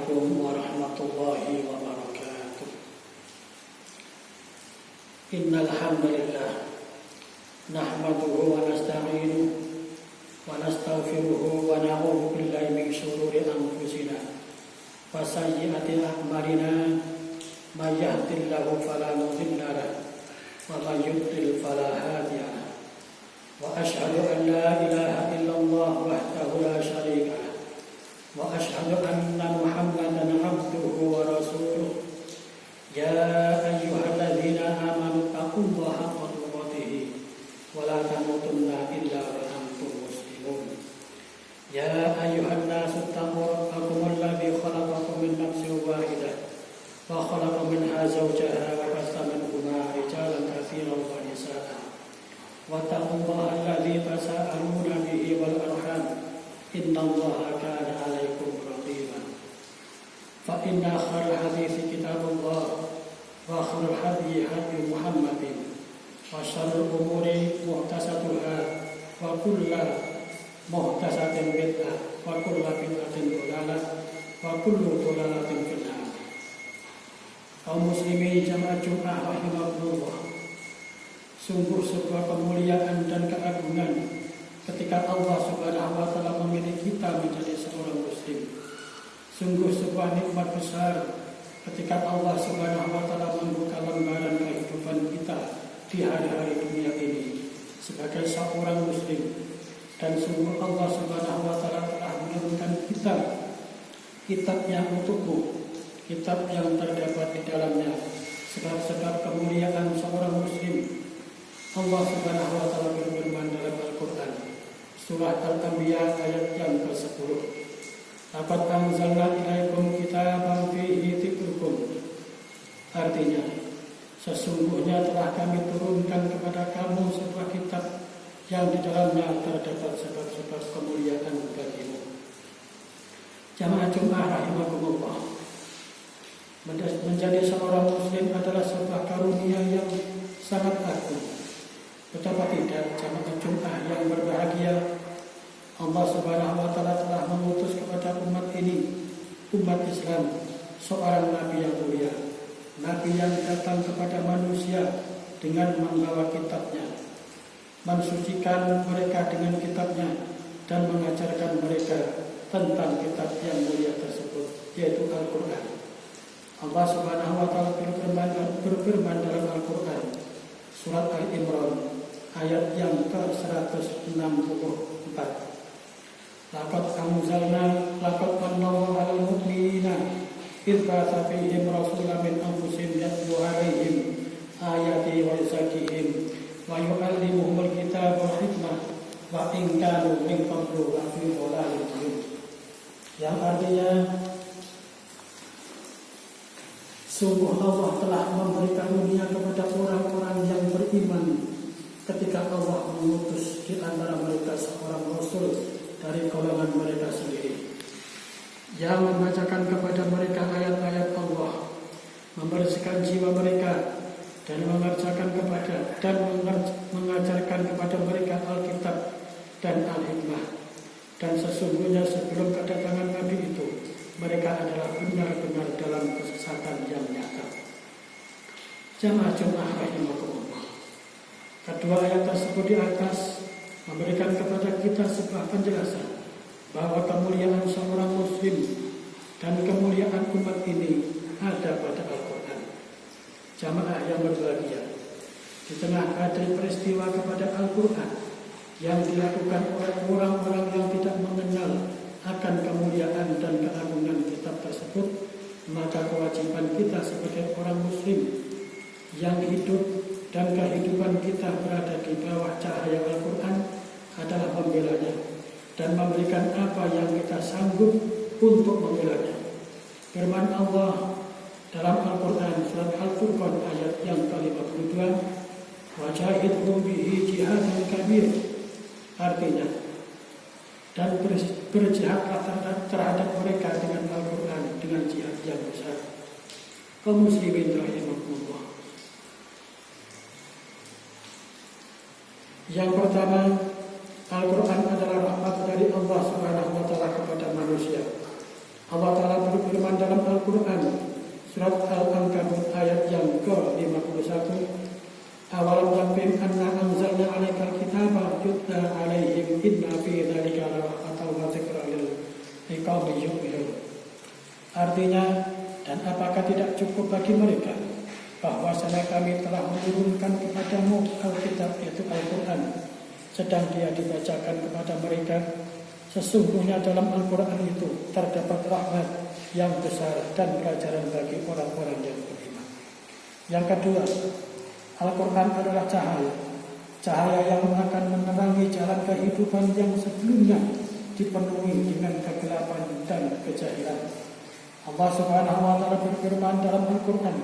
Assalamualaikum warahmatullahi wabarakatuh. Innal hamdalillah nahmaduhu wa nasta'inuhu wa nastaghfiruhu wa na'udzu billahi min shururi anfusina wa sayyiati a'malina may yahdihillahu fala mudilla lahu wa may yudlil fala hadiya lahu wa asyhadu an la ilaha illallah wahdahu la syarika lahu wa asyhadu anna Muhammadan abduhu wa rasuluh. Ya ayyuhalladzina amanu taqullaha haqqa tuqatih wa la tamutunna illa wa antum muslimun. Ya ayyuhan nasu taqu rabbakum alladzi khalaqakum min nafsin wahidah wa khalaqa minha zawjaha wa bassa minhuma rijalan katsiran wa nisaa. Wattaqullaha alladzi tasaaluna bihi wal arham. Innallaha kana 'alaikum raqiba. Fa inna khairal hadithi kitabullah wa khairul hadyi hadyu Muhammadin wa syarrul umuri muhtasatuha wa kullu muhtasatin bid'ah wa kullu bid'atin dhalalah wa kullu dhalalatin fil nar. Kaum muslimin jamaah Jumat rahimakumullah. Sungguh sebuah kemuliaan dan keagungan ketika Allah Subhanahu wa taala memilih kita menjadi seorang muslim. Sungguh sebuah nikmat besar ketika Allah Subhanahu wa taala membuka lembaran kehidupan kita di hari-hari dunia ini sebagai seorang muslim. Dan sungguh Allah Subhanahu wa taala telah menurunkan kitab yang untukmu, kitab yang terdapat di dalamnya sebab-sebab kemuliaan seorang muslim. Allah Subhanahu wa taala berfirman dalam Al-Qur'an surah Al-Anbiya ayat yang ke-10. Laqad anzalna ilaikum kitaban fihi dzikrukum. Artinya, sesungguhnya telah kami turunkan kepada kamu sebuah kitab yang di dalamnya terdapat sebab-sebab kemuliaan bagimu. Jamaah Jumat rahimakumullah. Menjadi seorang muslim adalah sebuah karunia yang sangat agung. Betapa tidak jamaah Jumat yang berbahagia, Allah Subhanahu wa taala telah mengutus kepada umat ini, umat Islam, seorang nabi yang mulia, nabi yang datang kepada manusia dengan membawa kitabnya, mensucikan mereka dengan kitabnya dan mengajarkan mereka tentang kitab yang mulia tersebut, yaitu Al-Qur'an. Allah Subhanahu wa taala berfirman dalam Al-Qur'an surat Al-Imran ayat yang ke-164. Laqad manallahu 'alal mu'minina idh ba'atha fihim rasulan min anfusihim yatlu 'alaihim ayatihi wa yuzakkihim wa yu'allimuhumul kitaba wal hikmah wa in kanu min qablu lafi dhalalin mubin. Yang artinya, sungguh Allah telah memberi karunia kepada orang-orang yang beriman ketika Allah mengutus di antara mereka seorang rasul dari golongan mereka sendiri yang membacakan kepada mereka ayat-ayat Allah, membersihkan jiwa mereka dan mengajarkan kepada mereka Alkitab dan Al-Hikmah. Dan sesungguhnya sebelum kedatangan Nabi itu, mereka adalah benar-benar dalam kesesatan yang nyata. Jamaah Jumat rahimakumullah. Kedua ayat tersebut di atas memberikan kepada kita sebuah penjelasan bahwa kemuliaan seorang muslim dan kemuliaan umat ini ada pada Al-Quran. Jamaah yang berbahagia, di tengah badai peristiwa kepada Al-Quran yang dilakukan oleh orang-orang yang tidak mengenal akan kemuliaan dan keagungan kitab tersebut, maka kewajiban kita sebagai orang muslim yang hidup dan kehidupan kita berada di bawah cahaya Al-Quran adalah membelanya dan memberikan apa yang kita sanggup untuk membelanya. Firman Allah dalam Al-Quran surat Al-Furqan ayat yang ke-52, wajahidhum bihi jihadan kabir. Artinya, dan berjihadlah terhadap mereka dengan Al-Quran dengan jihad yang besar. Kaum muslimin rahimakumullah. Yang pertama, Al-Quran adalah rahmat dari Allah Subhanahu wa taala kepada manusia. Allah Ta'ala berfirman dalam Al-Quran surat Al-Ankabut ayat yang ke-51, awalam yakfihim anna anzalna 'alaikal kitaba yutla 'alaihim inna fi dzalika la'ayatan wa dzikra liqaumin yu'minun. Artinya, dan apakah tidak cukup bagi mereka bahwasanya kami telah menurunkan kepadamu Alkitab yaitu Al-Quran, sedang dia dibacakan kepada mereka. Sesungguhnya dalam Al-Quran itu terdapat rahmat yang besar dan pelajaran bagi orang-orang yang beriman. Yang kedua, Al-Quran adalah cahaya yang akan menerangi jalan kehidupan yang sebelumnya dipenuhi dengan kegelapan dan kejahilan. Allah Subhanahu wa taala berfirman dalam Al-Quran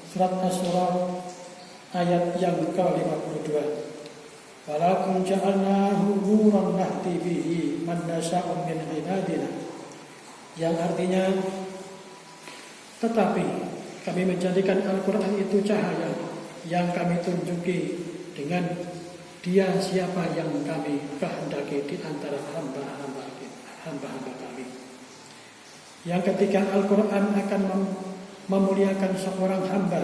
surat Asy-Syura ayat yang ke-52, walakum ja'alnahu nuran nahdi bihi man nasya'u min ibadina, yang artinya tetapi kami menjadikan Al-Quran itu cahaya yang kami tunjuki dengan dia siapa yang kami kehendaki di antara hamba-hamba kami. Yang ketiga, Al-Quran akan memuliakan seorang hamba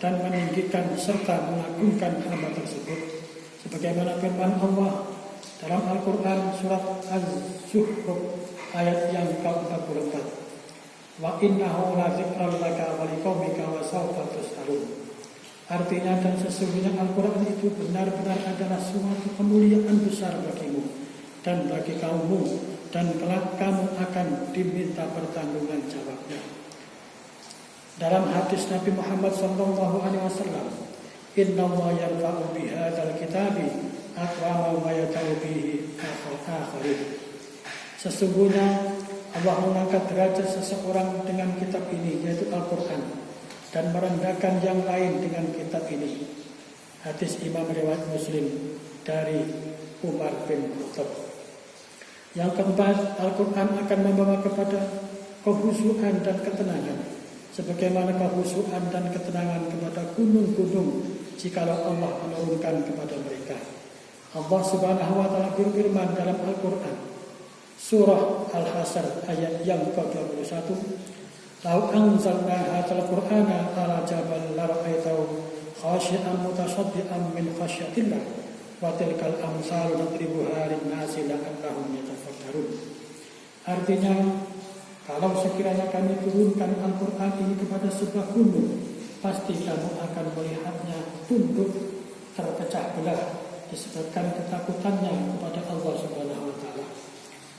dan meninggikan serta mengagungkan hamba tersebut, sebagaimana firman Allah dalam Al-Quran surat Az-Zukhruf ayat yang ke-44, wa innahu lazikran laka wa liqaumika wa sawfa tus'alun. Artinya, dan sesungguhnya Al-Quran itu benar-benar adalah suatu kemuliaan besar bagimu dan bagi kaummu, dan kelak kamu akan diminta pertanggungan jawabnya. Dalam hadis Nabi Muhammad SAW, inna Allah yarfa'u bihadzal kitabi aqwama wa yata'u bihi akharin. Sesungguhnya Allah mengangkat derajat seseorang dengan kitab ini, yaitu Al-Quran, dan merendahkan yang lain dengan kitab ini. Hadis Imam riwayat Muslim dari Umar bin Khattab. Yang keempat, Al-Quran akan membawa kepada kehusuan dan ketenangan, sebagaimana kehusuan dan ketenangan kepada gunung-gunung jikalau Allah menurunkan kepada mereka. Allah Subhanahu wa taala berfirman dalam Al-Quran surah Al-Hasyr ayat yang ke-21, lau anzalna hadzal qur'ana ala jabal la ra'aitahu khashi'an mutasaddian min khasyatillah wa tilkal amsal nadribuha lin-nasi la'allahum yatafakkarun. Artinya, kalau sekiranya kami turunkan Al-Quran ini kepada sebuah gunung, pasti kamu akan melihatnya tunduk terpecah belah disebabkan ketakutannya kepada Allah Subhanahu wa taala.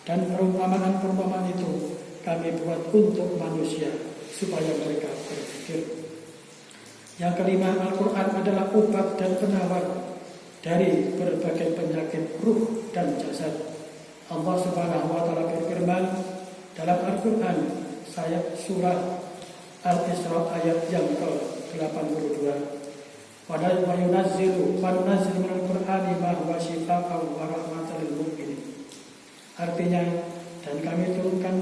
Dan perumpamaan-perumpamaan itu kami buat untuk manusia supaya mereka berpikir. Yang kelima, Al-Quran adalah obat dan penawar dari berbagai penyakit ruh dan jasad. Allah Subhanahu wa taala berfirman dalam Al-Quran surah Al-Isra ayat yang ke-82, wa yunazzilu minal Qur'ani ma huwa shifaa'un wa rahmatan lil mu'minin. Artinya, dan kami turunkan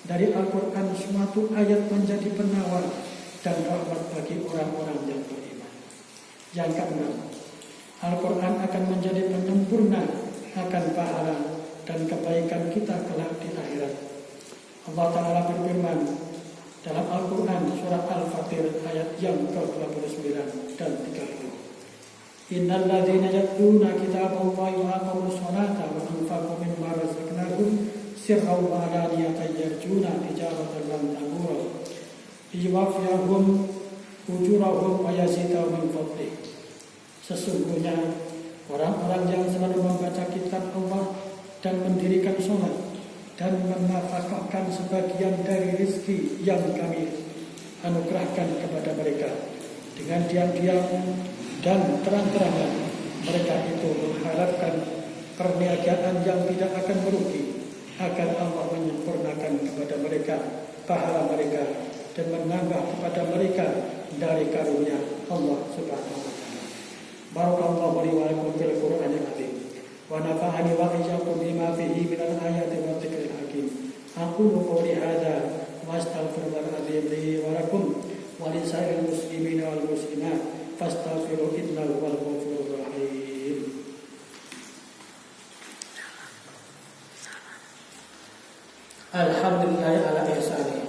dari Al-Quran suatu ayat menjadi penawar dan rahmat bagi orang-orang yang beriman. Yang keenam, Al-Quran akan menjadi penyempurna akan pahala dan kebaikan kita kelak di akhirat. Allah Ta'ala berfirman dalam Al-Quran surah Al-Fatir ayat yang ke-29 dan 30. Innal ladzina yatluna kitaballahi wa aqamus sholata wa anfaqu mimma razaqnahum sirran wa alaniyatan yarjuna tijaratan lan tabura liwafiyahum ujurahum wa yazidahum min fadlih. Sesungguhnya orang-orang yang selalu membaca kitab Allah dan mendirikan sholat dan menafkahkan sebagian dari rezeki yang kami anugerahkan kepada mereka dengan diam-diam dan terang-terangan, mereka itu mengharapkan perniagaan yang tidak akan merugi, agar Allah menyempurnakan kepada mereka pahala mereka dan menambah kepada mereka dari karunia Allah Subhanahu wa taala. Barakallahu li wa lakum fil Qur'anil azim wa nafa'ani wa iyyakum bima fihi minal ayati wa dzikril hakim. Aqulu qawli hadza wa astaghfirullahal azim li wa lakum wa li sa'iril muslimin wal muslimat fastaghfiru innahu huwal ghafurur rahim. Alhamdulillah ala ihsani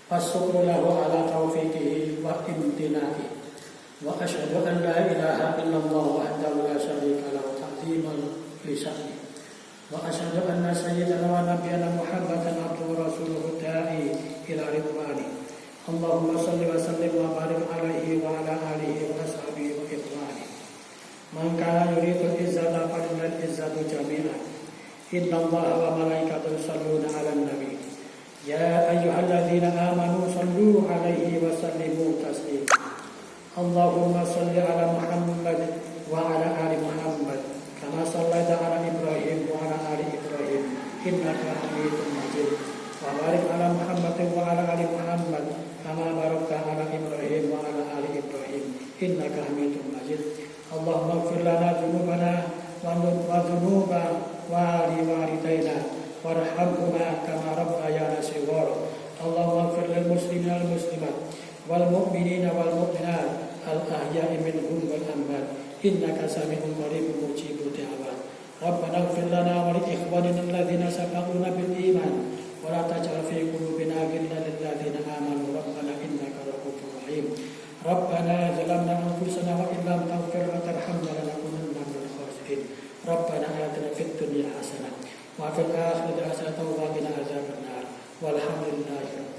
Wasyukru lahu ala taufiqihi wa imtinahi. Wa asyhadu an la ilaha illallah wahdahu la syarika lahu ta'ziman li sya'ni. Wa asyhadu anna sayyidana wa nabiyyana Muhammadan abduhu wa rasuluhu da'i ila ridwani. Allahumma salli wa sallim wa barik alaihi wa ala alihi wa ashabihi wa ikhwani. Man kana yuridu izzata falillahi izzatu jami'an. Inna Allaha wa malaikatahu yusalluna 'alan nabi. Ya ayyuhalladzina amanu sallu 'alaihi wa sallimu taslima. Allahumma salli 'ala Muhammad wa 'ala ali Muhammad kama shallaita 'ala Ibrahim wa 'ala ali Ibrahim innaka Hamidum Majid. Wa barik 'ala Muhammad wa 'ala ali Muhammad kama barakta 'ala Ibrahim wa 'ala ali Ibrahim innaka Hamidum Majid. Allahumma ighfir lana dhunubana wa dhunuba walidayna warhamhuma kama rabbayana shighara. Allahumma ighfir lil muslimina wal muslimat wal mu'minina wal mu'minat al ahya'i minhum wal amwat innaka sami'un qaribun mujibud da'wat. Rabbana ighfir lana wa li ikhwanina alladhina sabaquna bil iman wa la taj'al fi qulubina ghillan lil ladzina amanu rabbana innaka ra'ufur rahim. Rabbana zalamna anfusana wa illam taghfir wa tarhamna lanakunanna minal khasirin. Rabbana atina fid dunya hasanah wa fil akhirati hasanah wa qina adzabannar. Walhamdulillahi